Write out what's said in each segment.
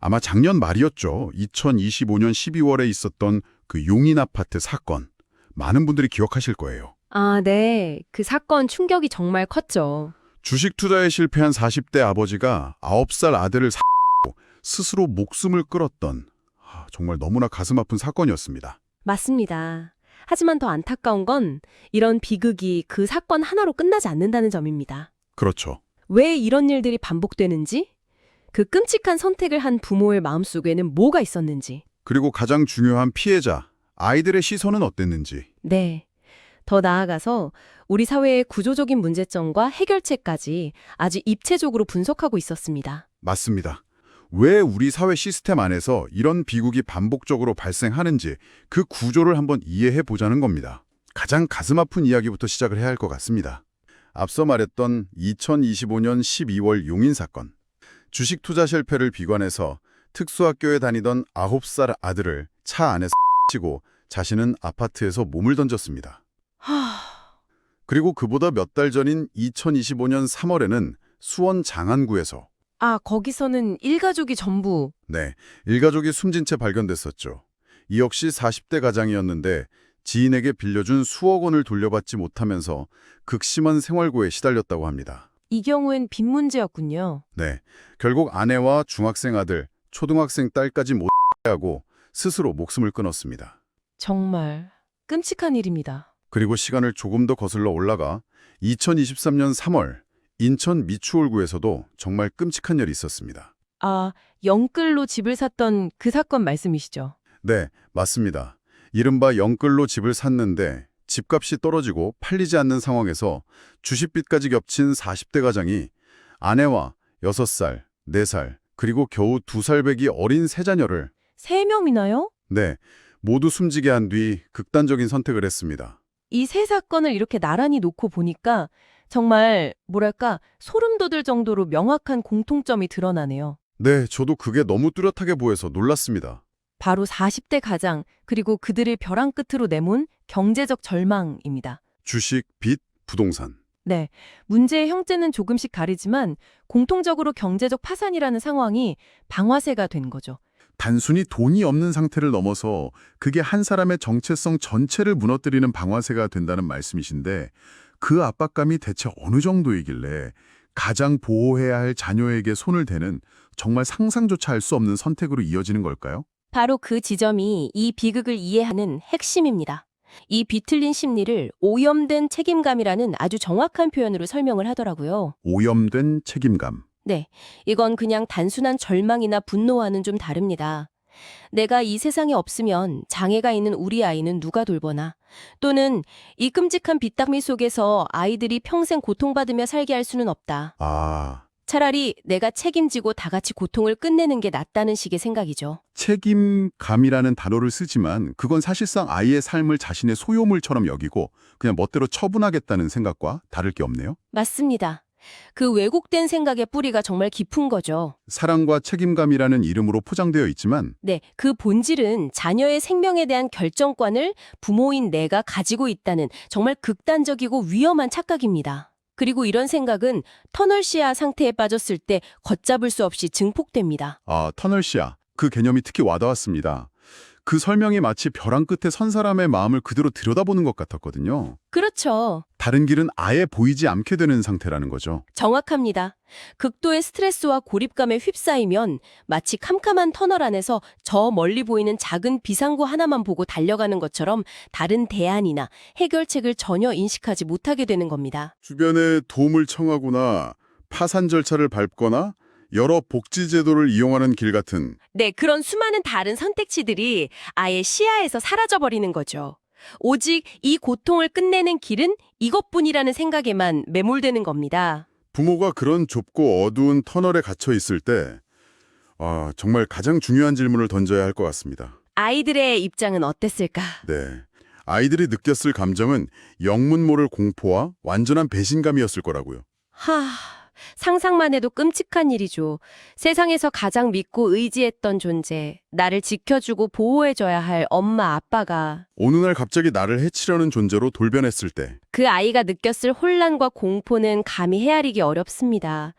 아마 작년 말이었죠. 2025년 12월에 있었던 그 용인 아파트 사건. 많은 분들이 기억하실 거예요. 아, 네. 그 사건 충격이 정말 컸죠. 주식 투자에 실패한 40대 아버지가 9살 아들을 스스로 목숨을 끊었던 정말 너무나 가슴 아픈 사건이었습니다. 맞습니다. 하지만 더 안타까운 건 이런 비극이 그 사건 하나로 끝나지 않는다는 점입니다. 그렇죠. 왜 이런 일들이 반복되는지, 그 끔찍한 선택을 한 부모의 마음속에는 뭐가 있었는지. 그리고 가장 중요한 피해자, 아이들의 시선은 어땠는지. 네. 더 나아가서 우리 사회의 구조적인 문제점과 해결책까지 아주 입체적으로 분석하고 있었습니다. 맞습니다. 왜 우리 사회 시스템 안에서 이런 비극이 반복적으로 발생하는지 그 구조를 한번 이해해 보자는 겁니다. 가장 가슴 아픈 이야기부터 시작을 해야 할 것 같습니다. 앞서 말했던 2025년 12월 용인 사건. 주식 투자 실패를 비관해서 특수학교에 다니던 9살 아들을 차 안에서 치고 자신은 아파트에서 몸을 던졌습니다. 그리고 그보다 몇 달 전인 2025년 3월에는 수원 장안구에서 거기서는 일가족이 전부. 네, 일가족이 숨진 채 발견됐었죠. 이 역시 40대 가장이었는데 지인에게 빌려준 수억 원을 돌려받지 못하면서 극심한 생활고에 시달렸다고 합니다. 이 경우엔 빚 문제였군요. 네, 결국 아내와 중학생 아들, 초등학생 딸까지 못 하고 스스로 목숨을 끊었습니다. 정말 끔찍한 일입니다. 그리고 시간을 조금 더 거슬러 올라가 2023년 3월 인천 미추홀구에서도 정말 끔찍한 일이 있었습니다. 영끌로 집을 샀던 그 사건 말씀이시죠? 네, 맞습니다. 이른바 영끌로 집을 샀는데 집값이 떨어지고 팔리지 않는 상황에서 주식빚까지 겹친 40대 가장이 아내와 6살, 4살, 그리고 겨우 2살 배기 어린 세 자녀를 3명이나요? 네, 모두 숨지게 한 뒤 극단적인 선택을 했습니다. 이 세 사건을 이렇게 나란히 놓고 보니까 정말 뭐랄까 소름 돋을 정도로 명확한 공통점이 드러나네요. 네, 저도 그게 너무 뚜렷하게 보여서 놀랐습니다. 바로 40대 가장, 그리고 그들을 벼랑 끝으로 내몬 경제적 절망입니다. 주식, 빚, 부동산. 네, 문제의 형태는 조금씩 다르지만 공통적으로 경제적 파산이라는 상황이 방화세가 된 거죠. 단순히 돈이 없는 상태를 넘어서 그게 한 사람의 정체성 전체를 무너뜨리는 방화세가 된다는 말씀이신데 그 압박감이 대체 어느 정도이길래 가장 보호해야 할 자녀에게 손을 대는 정말 상상조차 할 수 없는 선택으로 이어지는 걸까요? 바로 그 지점이 이 비극을 이해하는 핵심입니다. 이 비틀린 심리를 오염된 책임감이라는 아주 정확한 표현으로 설명을 하더라고요. 오염된 책임감. 네, 이건 그냥 단순한 절망이나 분노와는 좀 다릅니다. 내가 이 세상에 없으면 장애가 있는 우리 아이는 누가 돌보나? 또는 이 끔찍한 빚더미 속에서 아이들이 평생 고통받으며 살게 할 수는 없다. 차라리 내가 책임지고 다 같이 고통을 끝내는 게 낫다는 식의 생각이죠. 책임감이라는 단어를 쓰지만 그건 사실상 아이의 삶을 자신의 소유물처럼 여기고 그냥 멋대로 처분하겠다는 생각과 다를 게 없네요. 맞습니다. 그 왜곡된 생각의 뿌리가 정말 깊은 거죠. 사랑과 책임감이라는 이름으로 포장되어 있지만 네, 그 본질은 자녀의 생명에 대한 결정권을 부모인 내가 가지고 있다는 정말 극단적이고 위험한 착각입니다. 그리고 이런 생각은 터널시아 상태에 빠졌을 때 걷잡을 수 없이 증폭됩니다. 터널시아. 그 개념이 특히 와닿았습니다. 그 설명이 마치 벼랑 끝에 선 사람의 마음을 그대로 들여다보는 것 같았거든요. 그렇죠. 다른 길은 아예 보이지 않게 되는 상태라는 거죠. 정확합니다. 극도의 스트레스와 고립감에 휩싸이면 마치 캄캄한 터널 안에서 저 멀리 보이는 작은 비상구 하나만 보고 달려가는 것처럼 다른 대안이나 해결책을 전혀 인식하지 못하게 되는 겁니다. 주변에 도움을 청하거나 파산 절차를 밟거나 여러 복지 제도를 이용하는 길 같은 네, 그런 수많은 다른 선택지들이 아예 시야에서 사라져버리는 거죠. 오직 이 고통을 끝내는 길은 이것뿐이라는 생각에만 매몰되는 겁니다. 부모가 그런 좁고 어두운 터널에 갇혀 있을 때 정말 가장 중요한 질문을 던져야 할 것 같습니다. 아이들의 입장은 어땠을까? 네, 아이들이 느꼈을 감정은 영문 모를 공포와 완전한 배신감이었을 거라고요. 상상만 해도 끔찍한 일이죠. 세상에서 가장 믿고 의지했던 존재, 나를 지켜주고 보호해줘야 할 엄마, 아빠가 어느 날 갑자기 나를 해치려는 존재로 돌변했을 때 그 아이가 느꼈을 혼란과 공포는 감히 헤아리기 어렵습니다.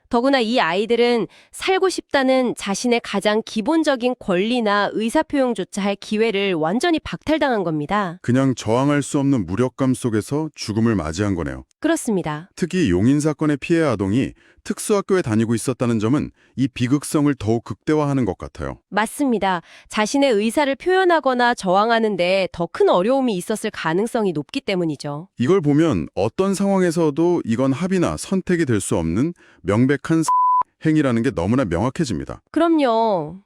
더구나 이 아이들은 살고 싶다는 자신의 가장 기본적인 권리나 의사표현조차 할 기회를 완전히 박탈당한 겁니다. 그냥 저항할 수 없는 무력감 속에서 죽음을 맞이한 거네요. 그렇습니다. 특히 용인 사건의 피해 아동이 특수학교에 다니고 있었다는 점은 이 비극성을 더욱 극대화하는 것 같아요. 맞습니다. 자신의 의사를 표현하거나 저항하는데 더 큰 어려움이 있었을 가능성이 높기 때문이죠. 이걸 보면 어떤 상황에서도 이건 합의나 선택이 될 수 없는 명백한 행위라는 게 너무나 명확해집니다. 그럼요.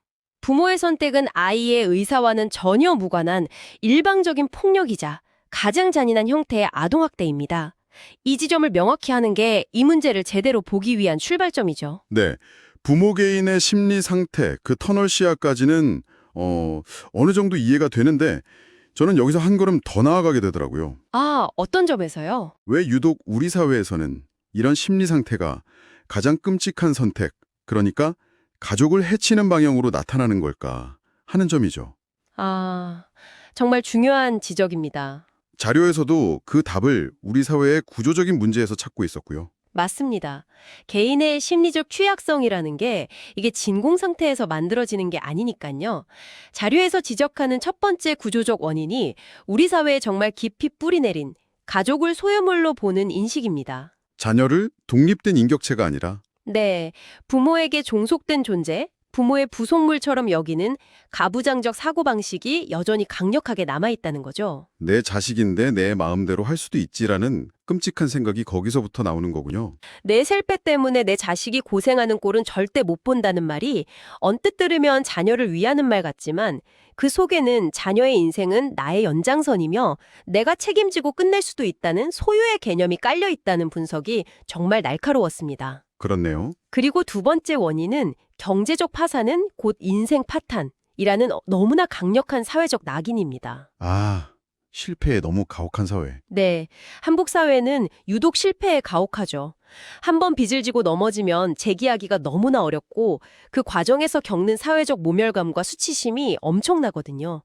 부모의 선택은 아이의 의사와는 전혀 무관한 일방적인 폭력이자 가장 잔인한 형태의 아동학대입니다. 이 지점을 명확히 하는 게 이 문제를 제대로 보기 위한 출발점이죠. 네, 부모 개인의 심리 상태, 그 터널 시야까지는 어느 정도 이해가 되는데 저는 여기서 한 걸음 더 나아가게 되더라고요. 아, 어떤 점에서요? 왜 유독 우리 사회에서는 이런 심리 상태가 가장 끔찍한 선택, 그러니까 가족을 해치는 방향으로 나타나는 걸까 하는 점이죠. 아, 정말 중요한 지적입니다. 자료에서도 그 답을 우리 사회의 구조적인 문제에서 찾고 있었고요. 맞습니다. 개인의 심리적 취약성이라는 게 이게 진공 상태에서 만들어지는 게 아니니까요. 자료에서 지적하는 첫 번째 구조적 원인이 우리 사회에 정말 깊이 뿌리내린 가족을 소유물로 보는 인식입니다. 자녀를 독립된 인격체가 아니라 네, 부모에게 종속된 존재, 부모의 부속물처럼 여기는 가부장적 사고방식이 여전히 강력하게 남아있다는 거죠. 내 자식인데 내 마음대로 할 수도 있지라는 끔찍한 생각이 거기서부터 나오는 거군요. 내 실패 때문에 내 자식이 고생하는 꼴은 절대 못 본다는 말이 언뜻 들으면 자녀를 위하는 말 같지만 그 속에는 자녀의 인생은 나의 연장선이며 내가 책임지고 끝낼 수도 있다는 소유의 개념이 깔려 있다는 분석이 정말 날카로웠습니다. 그렇네요. 그리고 두 번째 원인은 경제적 파산은 곧 인생 파탄이라는 너무나 강력한 사회적 낙인입니다. 아, 실패에 너무 가혹한 사회. 네, 한국 사회는 유독 실패에 가혹하죠. 한 번 빚을 지고 넘어지면 재기하기가 너무나 어렵고 그 과정에서 겪는 사회적 모멸감과 수치심이 엄청나거든요.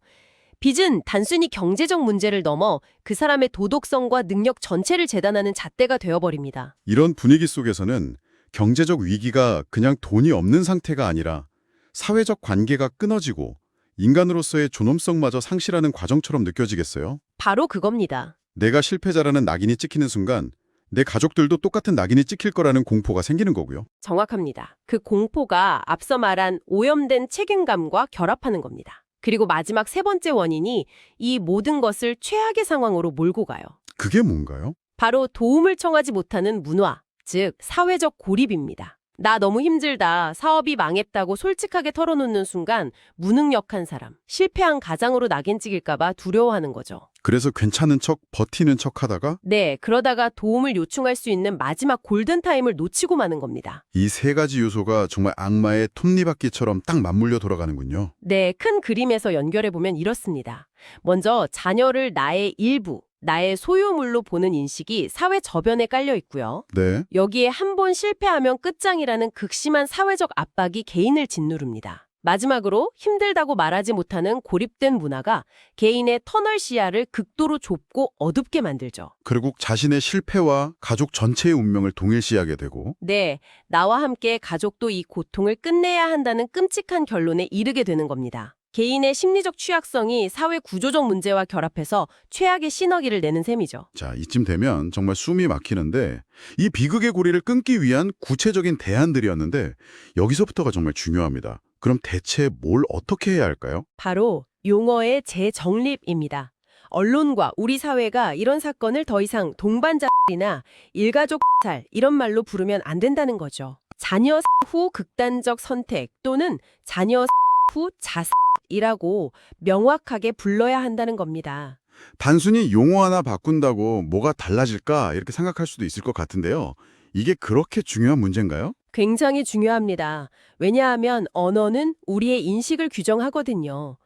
빚은 단순히 경제적 문제를 넘어 그 사람의 도덕성과 능력 전체를 재단하는 잣대가 되어버립니다. 이런 분위기 속에서는 경제적 위기가 그냥 돈이 없는 상태가 아니라 사회적 관계가 끊어지고 인간으로서의 존엄성마저 상실하는 과정처럼 느껴지겠어요? 바로 그겁니다. 내가 실패자라는 낙인이 찍히는 순간 내 가족들도 똑같은 낙인이 찍힐 거라는 공포가 생기는 거고요. 정확합니다. 그 공포가 앞서 말한 오염된 책임감과 결합하는 겁니다. 그리고 마지막 세 번째 원인이 이 모든 것을 최악의 상황으로 몰고 가요. 그게 뭔가요? 바로 도움을 청하지 못하는 문화, 즉 사회적 고립입니다. 나 너무 힘들다, 사업이 망했다고 솔직하게 털어놓는 순간 무능력한 사람, 실패한 가장으로 낙인 찍일까 봐 두려워하는 거죠. 그래서 괜찮은 척, 버티는 척 하다가 네, 그러다가 도움을 요청할 수 있는 마지막 골든타임을 놓치고 마는 겁니다. 이 세 가지 요소가 정말 악마의 톱니바퀴처럼 딱 맞물려 돌아가는군요. 네, 큰 그림에서 연결해보면 이렇습니다. 먼저 자녀를 나의 일부, 나의 소유물로 보는 인식이 사회 저변에 깔려 있고요. 네. 여기에 한 번 실패하면 끝장이라는 극심한 사회적 압박이 개인을 짓누릅니다. 마지막으로 힘들다고 말하지 못하는 고립된 문화가 개인의 터널 시야를 극도로 좁고 어둡게 만들죠. 결국 자신의 실패와 가족 전체의 운명을 동일시하게 되고 네, 나와 함께 가족도 이 고통을 끝내야 한다는 끔찍한 결론에 이르게 되는 겁니다. 개인의 심리적 취약성이 사회 구조적 문제와 결합해서 최악의 시너기를 내는 셈이죠. 자, 이쯤 되면 정말 숨이 막히는데 이 비극의 고리를 끊기 위한 구체적인 대안들이었는데 여기서부터가 정말 중요합니다. 그럼 대체 뭘 어떻게 해야 할까요? 바로 용어의 재정립입니다. 언론과 우리 사회가 이런 사건을 더 이상 동반자살이나 일가족 살 이런 말로 부르면 안 된다는 거죠. 자녀 후 극단적 선택 또는 자녀 후 자살이라고 명확하게 불러야 한다는 겁니다. 단순히 용어 하나 바꾼다고 뭐가 달라질까 이렇게 생각할 수도 있을 것 같은데요. 이게 그렇게 중요한 문제인가요? 굉장히 중요합니다. 왜냐하면 언어는 우리의 인식을 규정하거든요.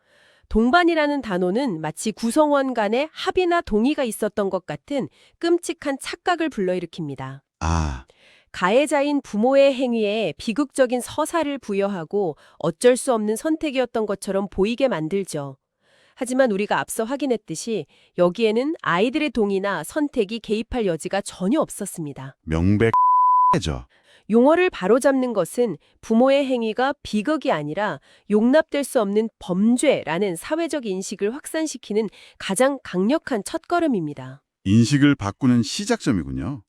동반이라는 단어는 마치 구성원 간의 합의나 동의가 있었던 것 같은 끔찍한 착각을 불러일으킵니다. 아, 가해자인 부모의 행위에 비극적인 서사를 부여하고 어쩔 수 없는 선택이었던 것처럼 보이게 만들죠. 하지만 우리가 앞서 확인했듯이 여기에는 아이들의 동의나 선택이 개입할 여지가 전혀 없었습니다. 명백해져. 용어를 바로잡는 것은 부모의 행위가 비극이 아니라 용납될 수 없는 범죄라는 사회적 인식을 확산시키는 가장 강력한 첫걸음입니다. 인식을 바꾸는 시작점이군요.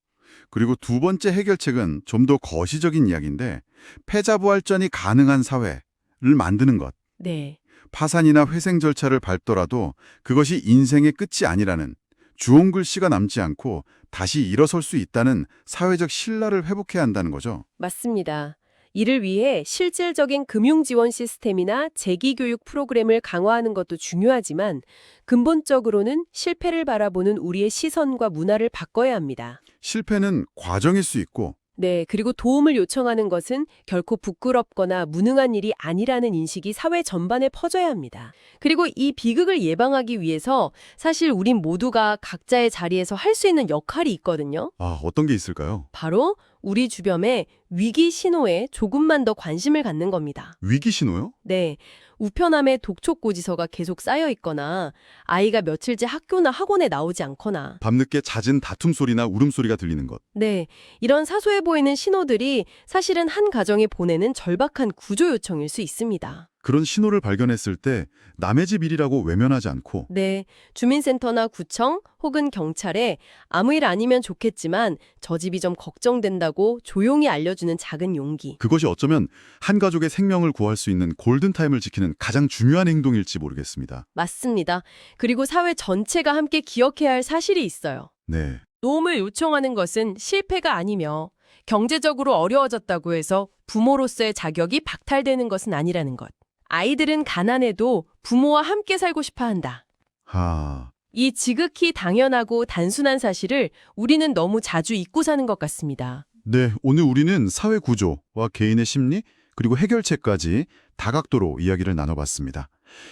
그리고 두 번째 해결책은 좀 더 거시적인 이야기인데 패자부활전이 가능한 사회를 만드는 것. 네. 파산이나 회생 절차를 밟더라도 그것이 인생의 끝이 아니라는 주홍 글씨가 남지 않고 다시 일어설 수 있다는 사회적 신뢰를 회복해야 한다는 거죠. 맞습니다. 이를 위해 실질적인 금융 지원 시스템이나 재기교육 프로그램을 강화하는 것도 중요하지만 근본적으로는 실패를 바라보는 우리의 시선과 문화를 바꿔야 합니다. 실패는 과정일 수 있고 네, 그리고 도움을 요청하는 것은 결코 부끄럽거나 무능한 일이 아니라는 인식이 사회 전반에 퍼져야 합니다. 그리고 이 비극을 예방하기 위해서 사실 우린 모두가 각자의 자리에서 할 수 있는 역할이 있거든요. 어떤 게 있을까요? 바로 우리 주변의 위기 신호에 조금만 더 관심을 갖는 겁니다. 위기 신호요? 네, 우편함에 독촉고지서가 계속 쌓여 있거나 아이가 며칠째 학교나 학원에 나오지 않거나 밤늦게 잦은 다툼 소리나 울음소리가 들리는 것. 네, 이런 사소해 보이는 신호들이 사실은 한 가정이 보내는 절박한 구조 요청일 수 있습니다. 그런 신호를 발견했을 때 남의 집 일이라고 외면하지 않고 네, 주민센터나 구청 혹은 경찰에 아무 일 아니면 좋겠지만 저 집이 좀 걱정된다고 조용히 알려주는 작은 용기. 그것이 어쩌면 한 가족의 생명을 구할 수 있는 골든타임을 지키는 가장 중요한 행동일지 모르겠습니다. 맞습니다. 그리고 사회 전체가 함께 기억해야 할 사실이 있어요. 네. 도움을 요청하는 것은 실패가 아니며 경제적으로 어려워졌다고 해서 부모로서의 자격이 박탈되는 것은 아니라는 것. 아이들은 가난해도 부모와 함께 살고 싶어 한다. 이 지극히 당연하고 단순한 사실을 우리는 너무 자주 잊고 사는 것 같습니다. 네, 오늘 우리는 사회 구조와 개인의 심리 그리고 해결책까지 다각도로 이야기를 나눠봤습니다.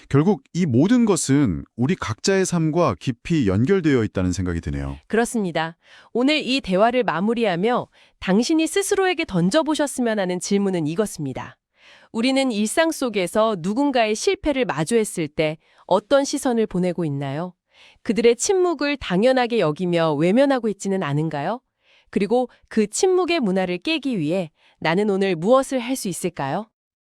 결국 이 모든 것은 우리 각자의 삶과 깊이 연결되어 있다는 생각이 드네요. 그렇습니다. 오늘 이 대화를 마무리하며 당신이 스스로에게 던져보셨으면 하는 질문은 이것입니다. 우리는 일상 속에서 누군가의 실패를 마주했을 때 어떤 시선을 보내고 있나요? 그들의 침묵을 당연하게 여기며 외면하고 있지는 않은가요? 그리고 그 침묵의 문화를 깨기 위해 나는 오늘 무엇을 할 수 있을까요?